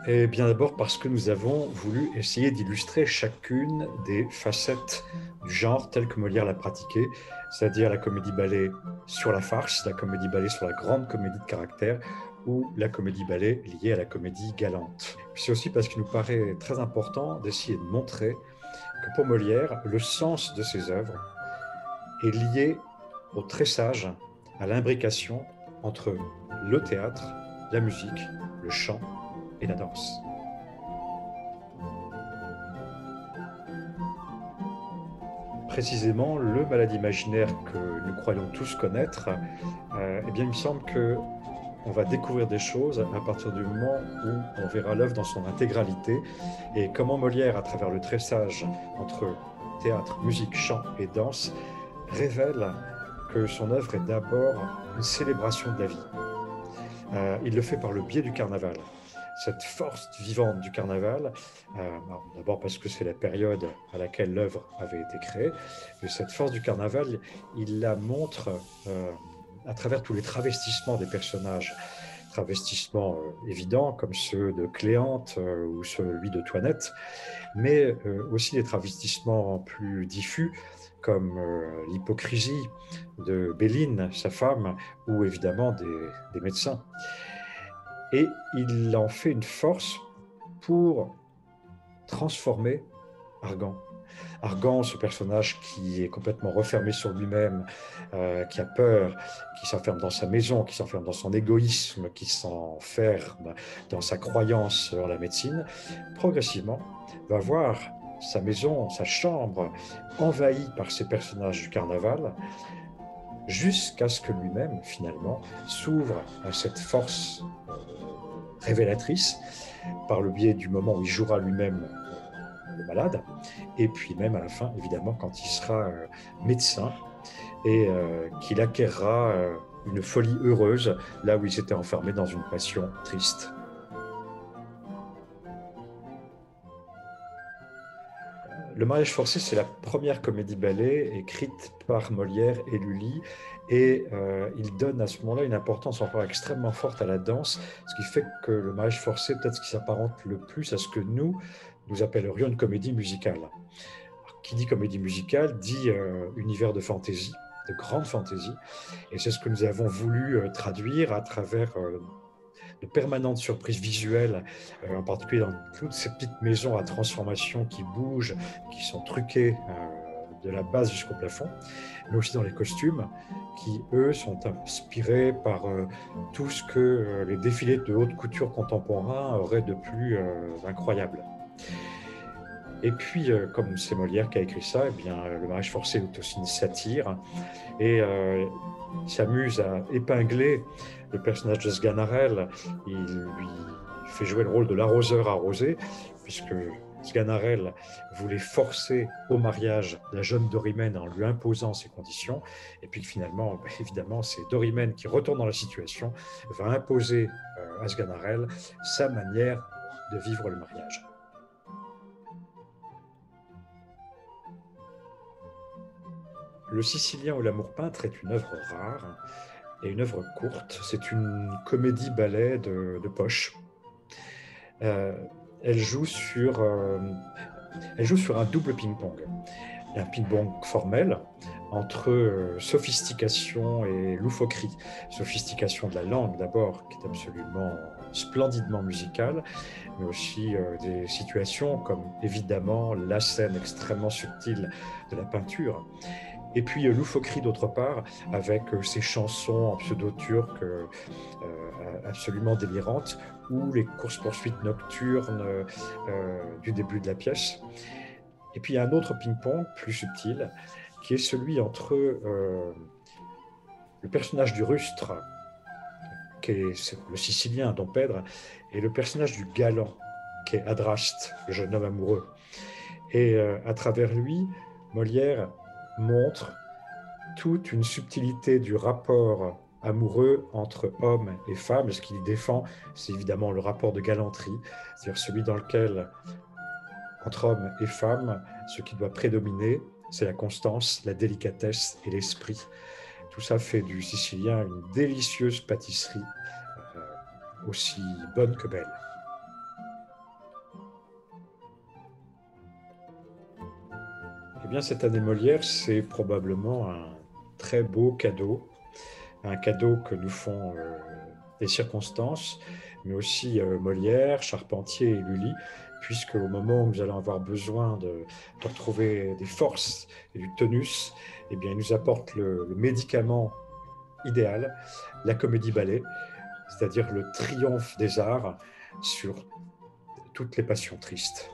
Eh bien d'abord parce que nous avons voulu essayer d'illustrer chacune des facettes du genre tel que Molière l'a pratiqué, c'est-à-dire la comédie-ballet sur la farce, la comédie-ballet sur la grande comédie de caractère ou la comédie-ballet liée à la comédie galante. Puis c'est aussi parce qu'il nous paraît très important d'essayer de montrer que pour Molière, le sens de ses œuvres est lié au tressage, à l'imbrication entre le théâtre, la musique, le chant et la danse. Précisément, le malade imaginaire que nous croyons tous connaître, eh bien, il me semble que on va découvrir des choses à partir du moment où on verra l'œuvre dans son intégralité et comment Molière, à travers le tressage entre théâtre, musique, chant et danse, révèle que son œuvre est d'abord une célébration de la vie. Il le fait par le biais du carnaval. Cette force vivante du carnaval, d'abord parce que c'est la période à laquelle l'œuvre avait été créée, mais cette force du carnaval, il la montre à travers tous les travestissements des personnages, travestissements évidents comme ceux de Cléante ou celui de Toinette, mais aussi des travestissements plus diffus comme l'hypocrisie de Béline, sa femme, ou évidemment des médecins. Et il en fait une force pour transformer Argan. Argan, ce personnage qui est complètement refermé sur lui-même, qui a peur, qui s'enferme dans sa maison, qui s'enferme dans son égoïsme, qui s'enferme dans sa croyance en la médecine, progressivement va voir sa maison, sa chambre envahie par ces personnages du carnaval, jusqu'à ce que lui-même, finalement, s'ouvre à cette force révélatrice par le biais du moment où il jouera lui-même le malade, et puis même à la fin, évidemment, quand il sera médecin et qu'il acquérera une folie heureuse là où il s'était enfermé dans une passion triste. Le mariage forcé, c'est la première comédie-ballet écrite par Molière et Lully, et il donne à ce moment-là une importance encore extrêmement forte à la danse, ce qui fait que le mariage forcé, peut-être ce qui s'apparente le plus à ce que nous appellerions une comédie musicale. Alors, qui dit comédie musicale dit univers de fantaisie, de grande fantaisie, et c'est ce que nous avons voulu traduire à travers de permanentes surprises visuelles, en particulier dans toutes ces petites maisons à transformation qui bougent, qui sont truquées de la base jusqu'au plafond, mais aussi dans les costumes qui, eux, sont inspirés par tout ce que les défilés de haute couture contemporains auraient de plus incroyable. Et puis, comme c'est Molière qui a écrit ça, eh bien, le mariage forcé est aussi une satire et il s'amuse à épingler le personnage de Sganarelle. Il lui fait jouer le rôle de l'arroseur arrosé, puisque Sganarelle voulait forcer au mariage la jeune Dorimène en lui imposant ses conditions, et puis finalement, évidemment, c'est Dorimène qui retourne dans la situation, va imposer à Sganarelle sa manière de vivre le mariage. Le Sicilien ou l'amour peintre est une œuvre rare et une œuvre courte. C'est une comédie-ballet de poche. Euh, elle, joue sur, euh, elle joue sur un double ping-pong. Un ping-pong formel entre sophistication et loufoquerie. Sophistication de la langue d'abord, qui est absolument splendidement musicale, mais aussi des situations comme évidemment la scène extrêmement subtile de la peinture. Et puis loufoquerie d'autre part, avec ces chansons en pseudo-turc absolument délirantes, ou les courses-poursuites nocturnes du début de la pièce. Et puis il y a un autre ping-pong plus subtil, qui est celui entre le personnage du rustre, qui est le Sicilien, Don Pedro, et le personnage du galant, qui est Adraste, le jeune homme amoureux. Et à travers lui, Molière montre toute une subtilité du rapport amoureux entre homme et femme. Ce qu'il défend, c'est évidemment le rapport de galanterie, c'est-à-dire celui dans lequel, entre homme et femme, ce qui doit prédominer, c'est la constance, la délicatesse et l'esprit. Tout ça fait du Sicilien une délicieuse pâtisserie, aussi bonne que belle. Eh bien, cette année Molière, c'est probablement un très beau cadeau, un cadeau que nous font les circonstances, mais aussi Molière, Charpentier et Lully, puisque au moment où nous allons avoir besoin de retrouver des forces et du tonus, eh bien, ils nous apportent le médicament idéal, la comédie-ballet, c'est-à-dire le triomphe des arts sur toutes les passions tristes.